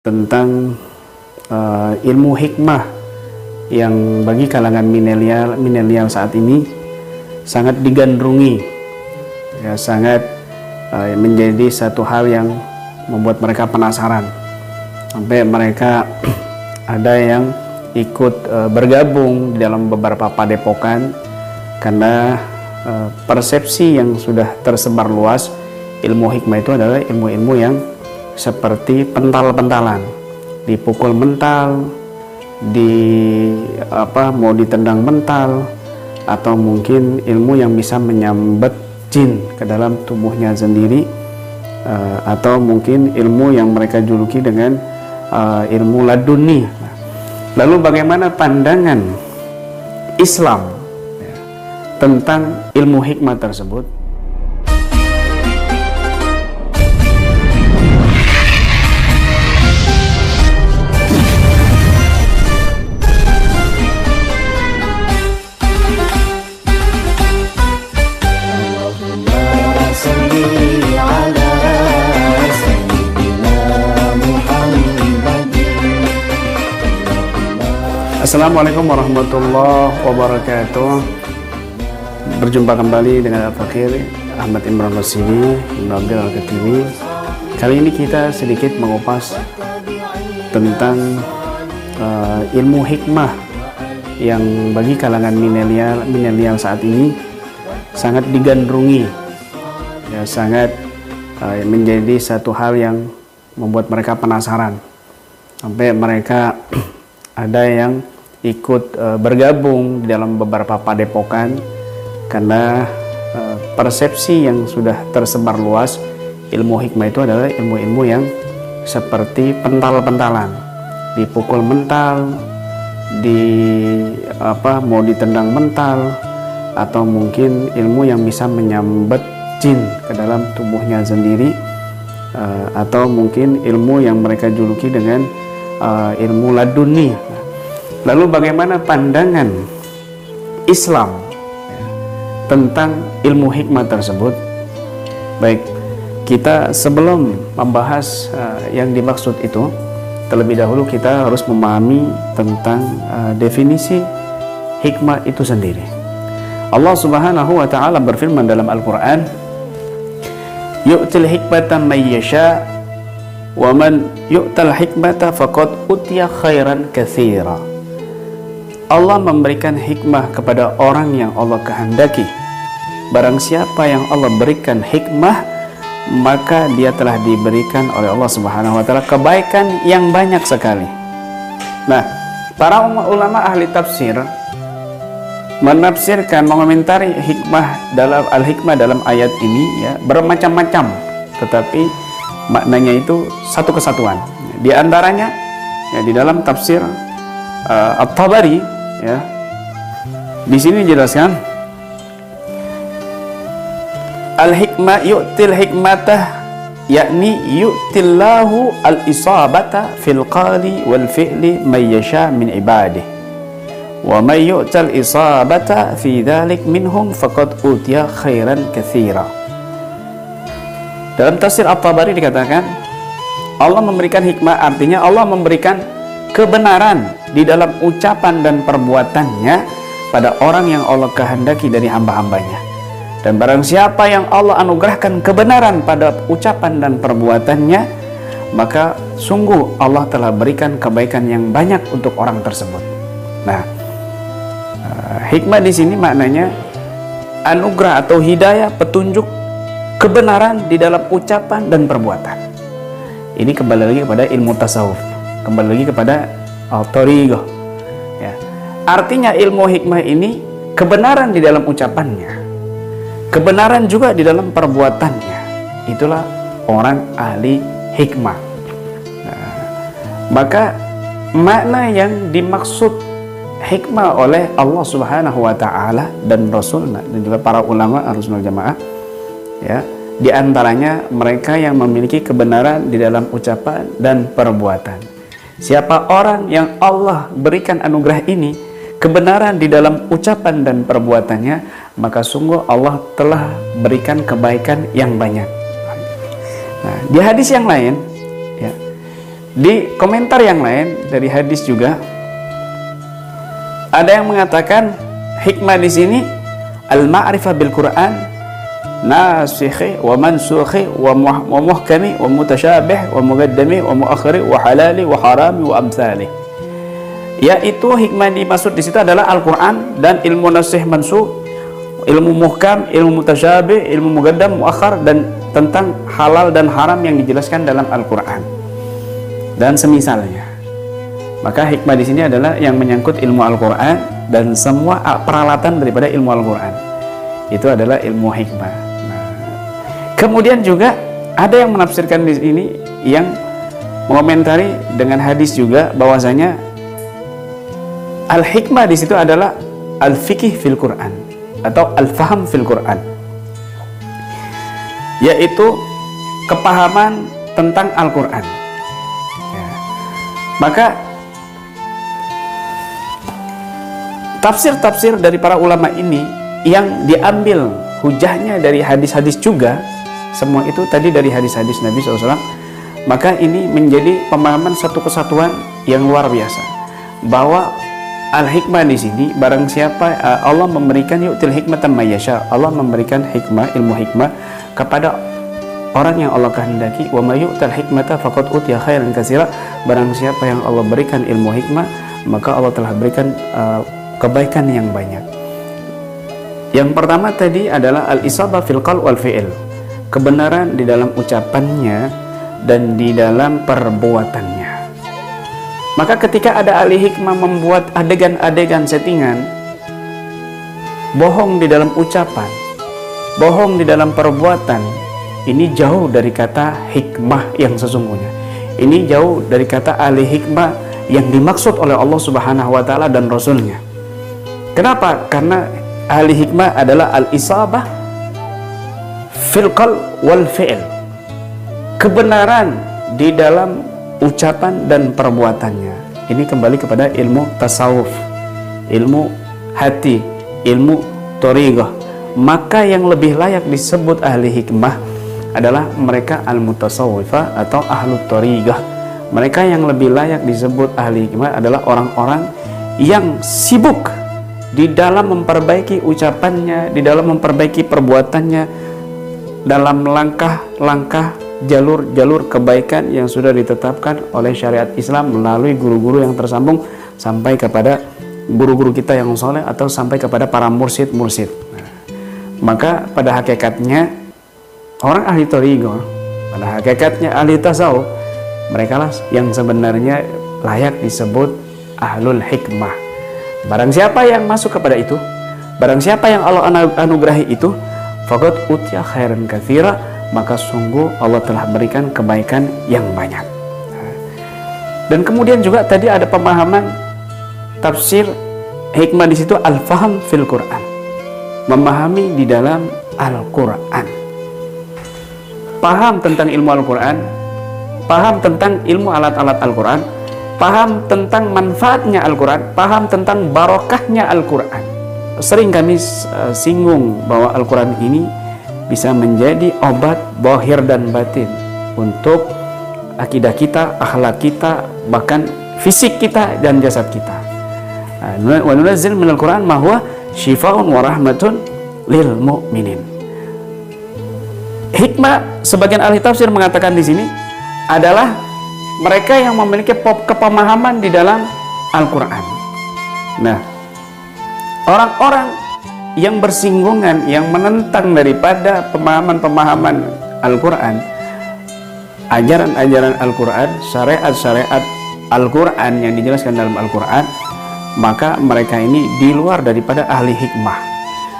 tentang ilmu hikmah yang bagi kalangan milenial saat ini sangat digandrungi, ya, sangat menjadi satu hal yang membuat mereka penasaran, sampai mereka ada yang ikut bergabung di dalam beberapa padepokan karena persepsi yang sudah tersebar luas ilmu hikmah itu adalah ilmu-ilmu yang seperti pental-pentalan, dipukul mental, mau ditendang mental, atau mungkin ilmu yang bisa menyambat jin ke dalam tubuhnya sendiri, atau mungkin ilmu yang mereka juluki dengan ilmu laduni. Lalu bagaimana pandangan Islam tentang ilmu hikmah tersebut? Assalamualaikum warahmatullahi wabarakatuh. Berjumpa kembali dengan Al-Fakir Ahmad Imran Rosidi, Ibnu Abdul Al-Khatimi. Kali ini kita sedikit mengupas tentang ilmu hikmah yang bagi kalangan milenial saat ini sangat digandrungi, ya, sangat menjadi satu hal yang membuat mereka penasaran, sampai mereka ada yang ikut bergabung di dalam beberapa padepokan karena persepsi yang sudah tersebar luas ilmu hikmah itu adalah ilmu-ilmu yang seperti pental-pentalan, dipukul mental, mau ditendang mental, atau mungkin ilmu yang bisa menyambat jin ke dalam tubuhnya sendiri, atau mungkin ilmu yang mereka juluki dengan ilmu laduni. Lalu bagaimana pandangan Islam tentang ilmu hikmah tersebut? Baik, kita sebelum membahas yang dimaksud itu, terlebih dahulu kita harus memahami tentang definisi hikmah itu sendiri. Allah Subhanahu wa taala berfirman dalam Al-Qur'an, "Yu'til hikmata may yasha wa man yu'tal hikmata faqad utiya khairan katsira." Allah memberikan hikmah kepada orang yang Allah kehendaki. Barang siapa yang Allah berikan hikmah, maka dia telah diberikan oleh Allah Subhanahu wa taala kebaikan yang banyak sekali. Nah, para ulama ahli tafsir menafsirkan, mengomentari hikmah dalam al-hikmah dalam ayat ini, ya, bermacam-macam, tetapi maknanya itu satu kesatuan. Di antaranya, ya, di dalam tafsir At-Tabari, ya, di sini dijelaskan al-hikmah yu'til hikmatah, yakni yu'tillahu al-isabata fil qali wal fi'li may yasha min ibadihi wa may yu'tal isabata fi dhalik minhum faqad utiya khairan katsira. Dalam tafsir At-Tabari dikatakan Allah memberikan hikmah, artinya Allah memberikan kebenaran di dalam ucapan dan perbuatannya pada orang yang Allah kehendaki dari hamba-hambanya. Dan barang siapa yang Allah anugerahkan kebenaran pada ucapan dan perbuatannya, maka sungguh Allah telah berikan kebaikan yang banyak untuk orang tersebut. Nah, hikmah di sini maknanya anugerah atau hidayah, petunjuk, kebenaran di dalam ucapan dan perbuatan. Ini kembali lagi kepada ilmu tasawuf, kembali lagi kepada al-thariqah, ya. Artinya ilmu hikmah ini kebenaran di dalam ucapannya, kebenaran juga di dalam perbuatannya. Itulah orang ahli hikmah. Nah, maka makna yang dimaksud hikmah oleh Allah Subhanahu wa taala dan Rasulnya dan juga para ulama Ahlussunnah wal Jamaah, ya, di antaranya mereka yang memiliki kebenaran di dalam ucapan dan perbuatan. Siapa orang yang Allah berikan anugerah ini, kebenaran di dalam ucapan dan perbuatannya, maka sungguh Allah telah berikan kebaikan yang banyak. Nah, di hadis yang lain, ya, Di komentar yang lain dari hadis juga ada yang mengatakan hikmah di sini al-ma'rifah bil Quran nasikhi wa mansukhi wa muhkami wa mutasyabih wa muqaddami wa muakhiri wa halali wa harami wa amsalih. Yaitu hikmah dimaksud di situ adalah Al-Quran dan ilmu nasikh mansukh, ilmu muhkam, ilmu mutasyabih, ilmu muqaddam, muakhar, dan tentang halal dan haram yang dijelaskan dalam Al-Quran dan semisalnya. Maka hikmah di sini adalah yang menyangkut ilmu Al-Quran dan semua peralatan daripada ilmu Al-Quran. Itu adalah ilmu hikmah. Nah, kemudian juga ada yang menafsirkan di sini yang mengomentari dengan hadis juga bahwasanya al-hikmah di situ adalah al-fiqih fil Quran atau al-faham fil Quran, yaitu kepahaman tentang Al-Quran. Maka tafsir-tafsir dari para ulama ini yang diambil hujahnya dari hadis-hadis juga, semua itu tadi dari hadis-hadis Nabi SAW. Maka ini menjadi pemahaman satu kesatuan yang luar biasa, bahwa al-hikmah di sini barang siapa Allah memberikan yu'til hikmatan may yasha, Allah memberikan hikmah, ilmu hikmah kepada orang yang Allah kehendaki. Wa may yu'tal hikmata faqad utiya khairan katsira, barang siapa yang Allah berikan ilmu hikmah maka Allah telah berikan kebaikan yang banyak. Yang pertama tadi adalah al-isabah fil qaul wal fi'il, kebenaran di dalam ucapannya dan di dalam perbuatannya. Maka ketika ada ahli hikmah membuat adegan-adegan settingan, bohong di dalam ucapan, bohong di dalam perbuatan, ini jauh dari kata hikmah yang sesungguhnya. Ini jauh dari kata ahli hikmah yang dimaksud oleh Allah Subhanahu wa Ta'ala dan Rasulnya. Kenapa? Karena ahli hikmah adalah al-isabah fil qaul wal fi'il, kebenaran di dalam ucapan dan perbuatannya. Ini kembali kepada ilmu tasawuf, ilmu hati, ilmu thariqah. Maka yang lebih layak disebut ahli hikmah adalah mereka al-mutasawwifah atau ahlu thariqah. Mereka yang lebih layak disebut ahli hikmah adalah orang-orang yang sibuk di dalam memperbaiki ucapannya, di dalam memperbaiki perbuatannya, dalam langkah-langkah jalur-jalur kebaikan yang sudah ditetapkan oleh syariat Islam melalui guru-guru yang tersambung sampai kepada guru-guru kita yang soleh atau sampai kepada para mursyid-mursyid. Maka pada hakikatnya orang ahli thariqah, pada hakikatnya ahli tasawuf, mereka lah yang sebenarnya layak disebut ahlul hikmah. Barang siapa yang masuk kepada itu, barang siapa yang Allah anugerahi itu, faqad utiya khairan katsira, maka sungguh Allah telah berikan kebaikan yang banyak. Dan kemudian juga tadi ada pemahaman tafsir hikmah di situ al-faham fil Quran, memahami di dalam Al-Quran, paham tentang ilmu Al-Quran, paham tentang ilmu alat-alat Al-Quran, paham tentang manfaatnya Al-Quran, paham tentang barokahnya Al-Quran. Sering kami singgung bahwa Al-Quran ini bisa menjadi obat zahir dan batin untuk akidah kita, akhlak kita, bahkan fisik kita dan jasad kita. Wa nunazzil minal Quran ma huwa syifaa'un wa rahmatun lil mu'minin. Hikmah, sebagian ahli tafsir mengatakan di sini adalah mereka yang memiliki kepemahaman di dalam Al-Quran. Nah, orang-orang yang bersinggungan, yang menentang daripada pemahaman-pemahaman Al-Quran, ajaran-ajaran Al-Quran, syariat-syariat Al-Quran yang dijelaskan dalam Al-Quran, maka mereka ini di luar daripada ahli hikmah.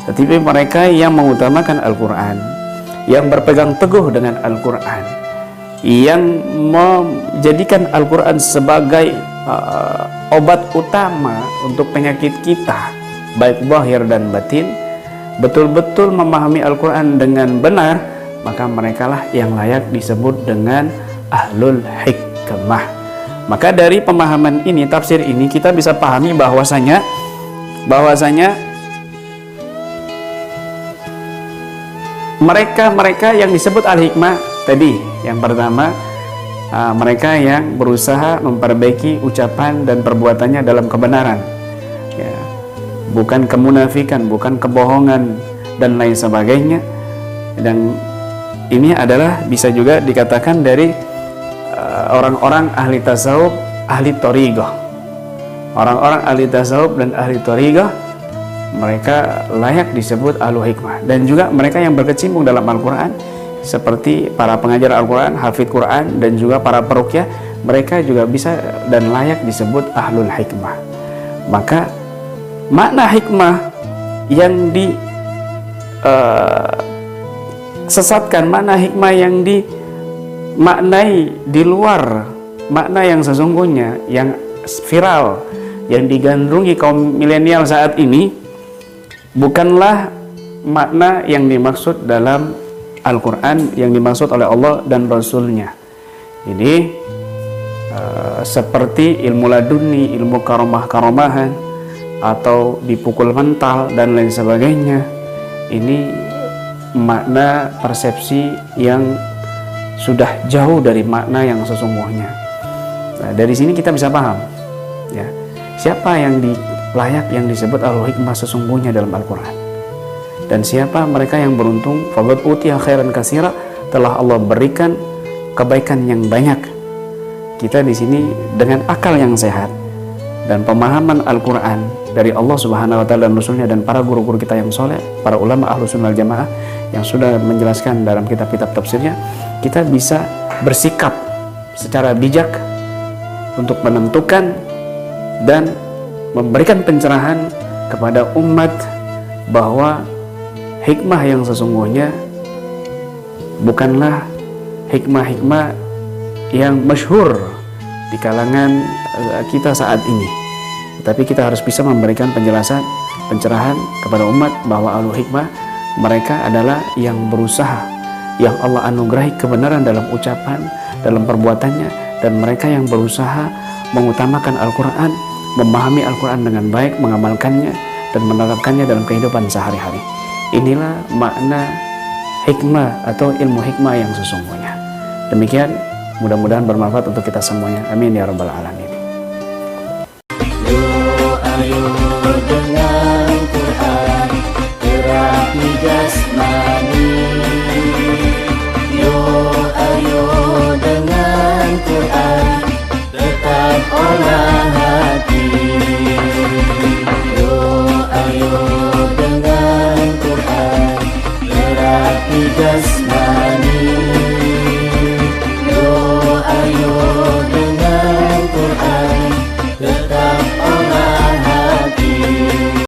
Tetapi mereka yang mengutamakan Al-Quran, yang berpegang teguh dengan Al-Quran, yang menjadikan Al-Quran sebagai obat utama untuk penyakit kita, baik zahir dan batin, betul-betul memahami Al-Quran dengan benar, maka merekalah yang layak disebut dengan ahlul hikmah. Maka dari pemahaman ini, tafsir ini, kita bisa pahami bahwasanya mereka yang disebut al-hikmah tadi, yang pertama mereka yang berusaha memperbaiki ucapan dan perbuatannya dalam kebenaran, ya, bukan kemunafikan, bukan kebohongan dan lain sebagainya. Dan ini adalah bisa juga dikatakan dari orang-orang ahli tasawuf, ahli thariqah. Orang-orang ahli tasawuf dan ahli thariqah, mereka layak disebut ahlu hikmah. Dan juga mereka yang berkecimpung dalam Al-Quran, seperti para pengajar Al-Quran, hafidh Quran, dan juga para peruqyah, mereka juga bisa dan layak disebut ahlul hikmah. Maka makna hikmah yang disesatkan, makna hikmah yang dimaknai di luar makna yang sesungguhnya, yang viral, yang digandrungi kaum milenial saat ini, bukanlah makna yang dimaksud dalam Al-Quran, yang dimaksud oleh Allah dan Rasulnya. Jadi seperti ilmu laduni, ilmu karomah-karomahan, atau dipukul mental dan lain sebagainya, ini makna persepsi yang sudah jauh dari makna yang sesungguhnya. Nah, dari sini kita bisa paham, ya, siapa yang layak yang disebut ahlul hikmah sesungguhnya dalam Al-Quran. Dan siapa mereka yang beruntung, faqad utiya khairan katsira, telah Allah berikan kebaikan yang banyak. Kita di sini dengan akal yang sehat dan pemahaman Al-Quran dari Allah Subhanahu wa taala dan Rasulnya, dan para guru-guru kita yang soleh, para ulama Ahlus Sunnah wal Jamaah yang sudah menjelaskan dalam kitab-kitab tafsirnya, kita bisa bersikap secara bijak untuk menentukan dan memberikan pencerahan kepada umat bahwa hikmah yang sesungguhnya bukanlah hikmah-hikmah yang masyhur di kalangan kita saat ini, tetapi kita harus bisa memberikan penjelasan, pencerahan kepada umat bahwa ahlul hikmah, mereka adalah yang berusaha, yang Allah anugerahi kebenaran dalam ucapan, dalam perbuatannya, dan mereka yang berusaha mengutamakan Al-Quran, memahami Al-Quran dengan baik, mengamalkannya dan menerapkannya dalam kehidupan sehari-hari. Inilah makna hikmah atau ilmu hikmah yang sesungguhnya. Demikian, mudah-mudahan bermanfaat untuk kita semuanya. Amin ya rabbal alamin. Ayo dengan Quran, terapi jasmani